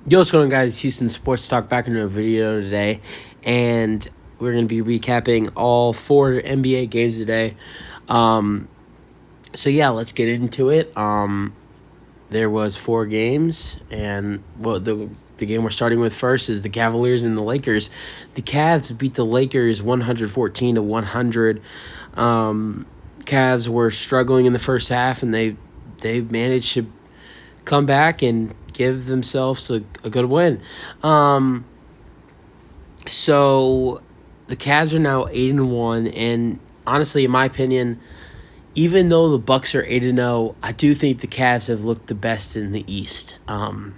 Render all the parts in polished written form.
Yo, what's going on, guys? Houston Sports Talk back into a video today, and we're going to be recapping all four NBA games today. Um, so yeah, let's get into it. There was four games, and the game we're starting with first is the Cavaliers and the Lakers. The Cavs beat the Lakers 114-100. Cavs were struggling in the first half, and they managed to come back and give themselves a good win. So the Cavs are now 8-1, and honestly, in my opinion, even though the Bucks are 8-0, I do think the Cavs have looked the best in the East. No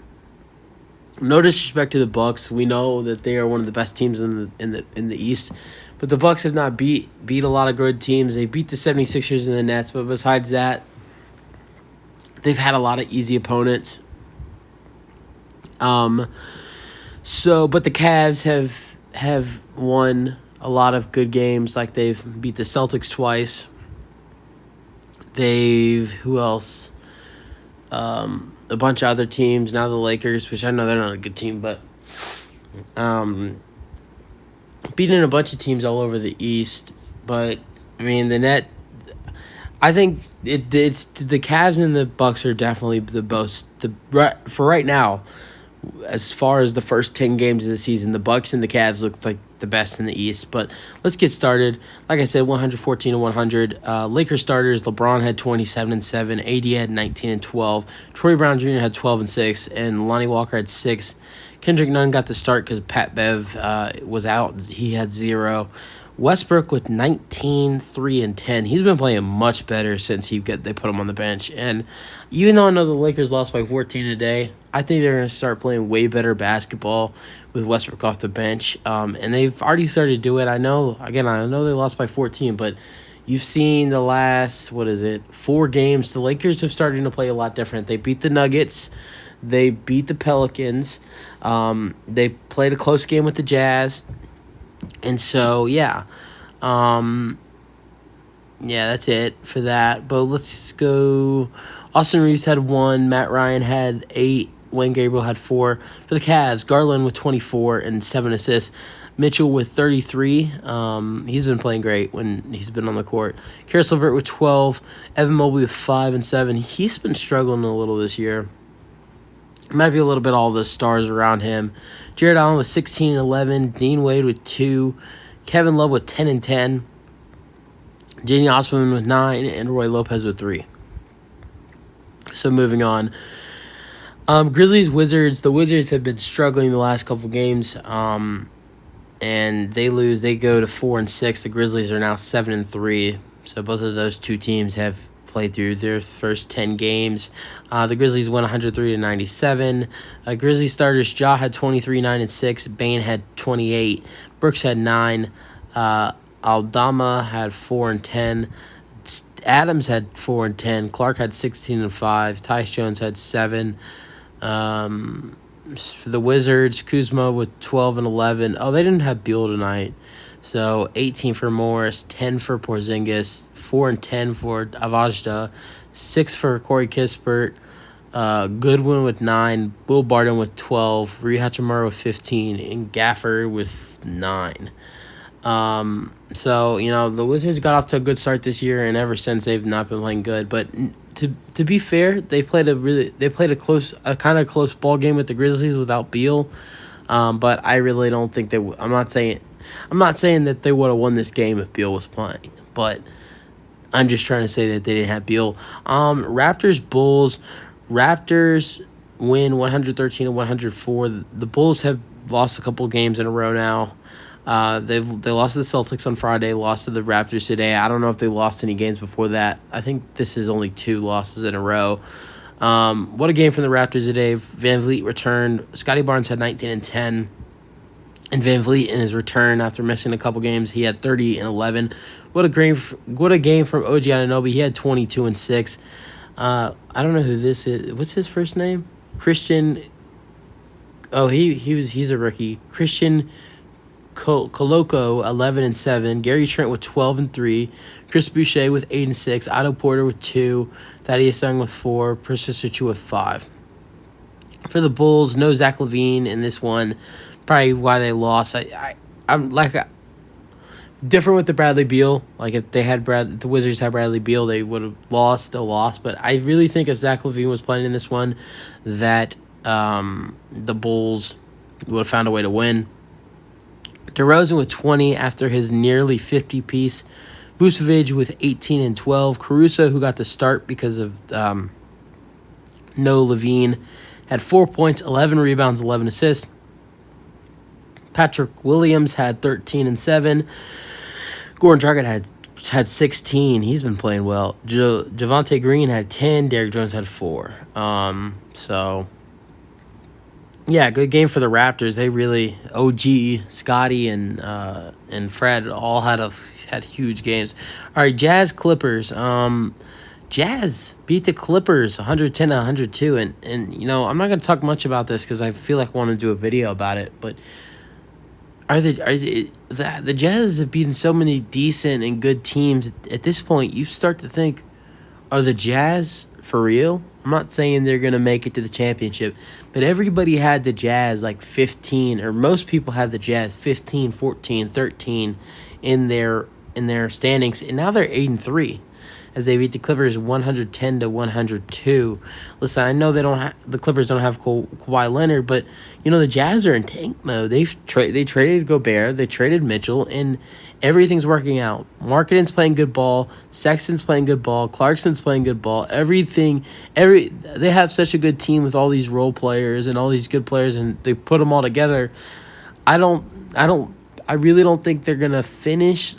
disrespect to the Bucks, we know that they are one of the best teams in the East, but the Bucks have not beat a lot of good teams. They beat the 76ers and the Nets, but besides that, they've had a lot of easy opponents. But the Cavs have won a lot of good games. Like, they've beat the Celtics twice. Who else? A bunch of other teams. Now the Lakers, which I know they're not a good team, but beating a bunch of teams all over the East. But I mean, I think it's the Cavs and the Bucks are definitely for right now. As far as the first 10 games of the season, the Bucks and the Cavs look like the best in the East. But let's get started. Like I said, 114-100. Lakers starters: LeBron had 27-7, AD had 19-12, Troy Brown Jr. had 12-6, and Lonnie Walker had 6. Kendrick Nunn got the start because Pat Bev was out. He had 0. Westbrook with 19, 3, and 10. He's been playing much better since they put him on the bench. And even though I know the Lakers lost by 14 today, I think they're going to start playing way better basketball with Westbrook off the bench. And they've already started to do it. I know they lost by 14, but you've seen the last, 4 games. The Lakers have started to play a lot different. They beat the Nuggets. They beat the Pelicans. They played a close game with the Jazz. And so, yeah. That's it for that. But let's go. Austin Reeves had 1. Matt Ryan had 8. Wayne Gabriel had 4. For the Cavs, Garland with 24 and 7 assists. Mitchell with 33. He's been playing great when he's been on the court. Karis LeVert with 12. Evan Mobley with 5 and 7. He's been struggling a little this year. Might be a little bit all the stars around him. Jared Allen with 16 and 11. Dean Wade with 2. Kevin Love with 10 and 10. Jenny Osman with 9. And Roy Lopez with 3. So moving on. Grizzlies, Wizards. The Wizards have been struggling the last couple games. And they lose. They go to 4 and 6. The Grizzlies are now 7 and 3. So both of those two teams have played through their first 10 games. The Grizzlies won 103-97. Grizzlies starters: Ja had 23, 9 and 6. Bane had 28. Brooks had 9. Aldama had 4 and 10. Adams had 4 and 10. Clark had 16 and 5. Tyus Jones had 7. For the Wizards, Kuzma with 12 and 11. Oh, they didn't have Beal tonight. So 18 for Morris, 10 for Porzingis, 4 and 10 for Avajda, 6 for Corey Kispert, Goodwin with 9, Will Barton with 12, Rui Hachimura with 15, and Gafford with 9. So, the Wizards got off to a good start this year, and ever since they've not been playing good. But to be fair, they played a kind of close ball game with the Grizzlies without Beal. But I really don't think I'm not saying that they would have won this game if Beal was playing, but I'm just trying to say that they didn't have Beal. Raptors, Bulls. Raptors win 113-104. The Bulls have lost a couple games in a row now. They lost to the Celtics on Friday, lost to the Raptors today. I don't know if they lost any games before that. I think this is only 2 losses in a row. What a game from the Raptors today. Van Vliet returned. Scotty Barnes had 19 and 10. And Van Vliet in his return after missing a couple games, he had 30 and 11. What a game from OG Anunoby. He had 22 and 6. I don't know who this is. What's his first name? Christian. Oh, he's a rookie. Christian Coloco 11 and 7. Gary Trent with 12 and 3. Chris Boucher with 8 and 6. Otto Porter with 2. Thaddeus Young with 4. Persistent with 5. For the Bulls, no Zach LaVine in this one. Probably why they lost. I'm like different with the Bradley Beal. Like if the Wizards had Bradley Beal, they would have lost. Still lost. But I really think if Zach LaVine was playing in this one, that the Bulls would have found a way to win. DeRozan with 20 after his nearly 50-piece. Vucevic with 18 and 12. Caruso, who got the start because of no LaVine, had 4 points, 11 rebounds, 11 assists. Patrick Williams had 13 and 7. Gordon Dragic had 16. He's been playing well. Javonte Green had 10. Derrick Jones had 4. Yeah, good game for the Raptors. They really OG, Scotty, and Fred all had huge games. All right, Jazz Clippers. Jazz beat the Clippers 110-102, and I'm not gonna talk much about this because I feel like I want to do a video about it. But the Jazz have beaten so many decent and good teams. At this point, you start to think, are the Jazz for real? I'm not saying they're going to make it to the championship, but everybody had the Jazz like 15, or most people had the Jazz 15, 14, 13 in their standings, and now they're 8-3 as they beat the Clippers 110-102. Listen, I know the Clippers don't have Kawhi Leonard, but the Jazz are in tank mode. They traded Gobert, they traded Mitchell, and everything's working out. Markkanen's playing good ball, Sexton's playing good ball, Clarkson's playing good ball. They have such a good team with all these role players and all these good players, and they put them all together. I really don't think they're gonna finish.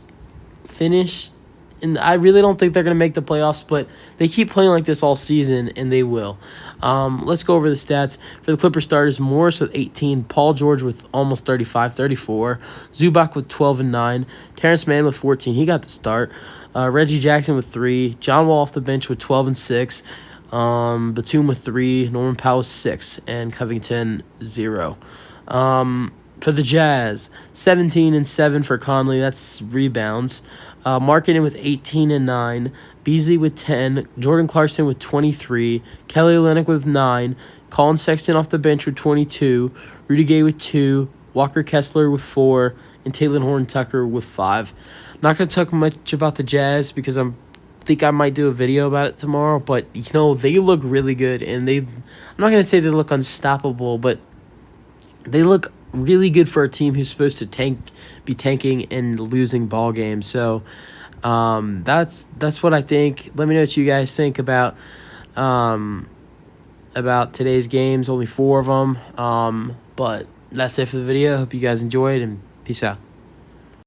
And I really don't think they're going to make the playoffs, but they keep playing like this all season, and they will. Let's go over the stats. For the Clippers starters, Morris with 18, Paul George with almost 35, 34, Zubac with 12 and 9, Terrence Mann with 14. He got the start. Reggie Jackson with 3, John Wall off the bench with 12 and 6, Batum with 3, Norman Powell 6, and Covington 0. For the Jazz, 17 and 7 for Conley. That's rebounds. Markkanen with 18 and 9, Beasley with 10, Jordan Clarkson with 23, Kelly Olynyk with 9, Colin Sexton off the bench with 22, Rudy Gay with 2, Walker Kessler with 4, and Talen Horton-Tucker with 5. I'm not going to talk much about the Jazz because I think I might do a video about it tomorrow, but they look really good, and I'm not going to say they look unstoppable, but they look really good for a team who's supposed to be tanking and losing ball games. So that's what I think. Let me know what you guys think about today's games. Only 4 of them. But that's it for the video. Hope you guys enjoyed, and peace out.